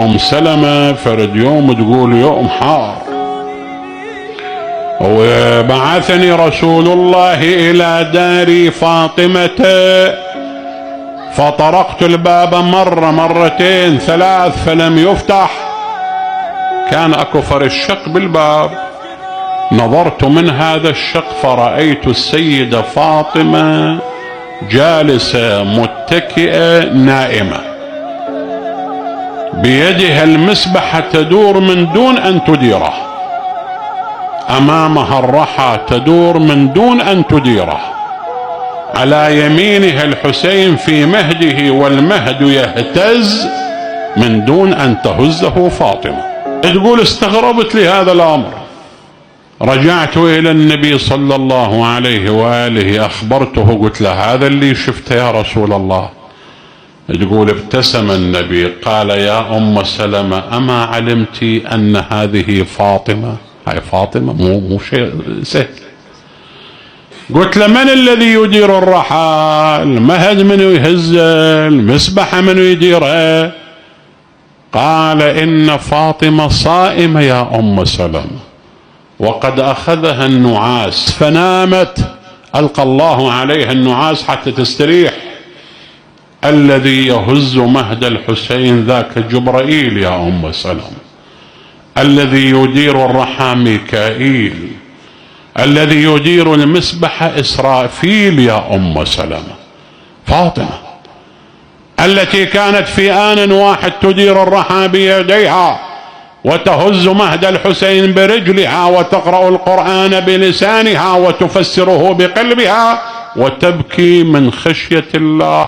أم سلمة فرد يوم تقول يوم حار، وبعثني رسول الله إلى دار فاطمة، فطرقت الباب مرة مرتين ثلاث فلم يفتح، كان أكو فرش شق بالباب، نظرت من هذا الشق فرأيت السيدة فاطمة جالسة متكئة نائمة، بيدها المسبحة تدور من دون أن تديره، أمامها الرحى تدور من دون أن تديره، على يمينها الحسين في مهده والمهد يهتز من دون أن تهزه فاطمة. تقول استغربت لهذا الأمر، رجعت إلى النبي صلى الله عليه وآله أخبرته، قلت له هذا اللي شفته يا رسول الله. تقول ابتسم النبي قال يا أم سلمة أما علمت أن هذه فاطمة؟ هاي فاطمة مو شيء سهل. قلت له من الذي يدير الرحى؟ المهد من يهزه؟ المسبحة من يديرها؟ قال إن فاطمة صائمة يا أم سلمة، وقد أخذها النعاس فنامت، ألقى الله عليها النعاس حتى تستريح. الذي يهز مهد الحسين ذاك جبرائيل يا أم سلمة، الذي يدير الرحى ميكائيل، الذي يدير المسبحة إسرافيل يا أم سلمة. فاطمة التي كانت في آن واحد تدير الرحى بيديها وتهز مهد الحسين برجلها وتقرأ القرآن بلسانها وتفسره بقلبها وتبكي من خشية الله.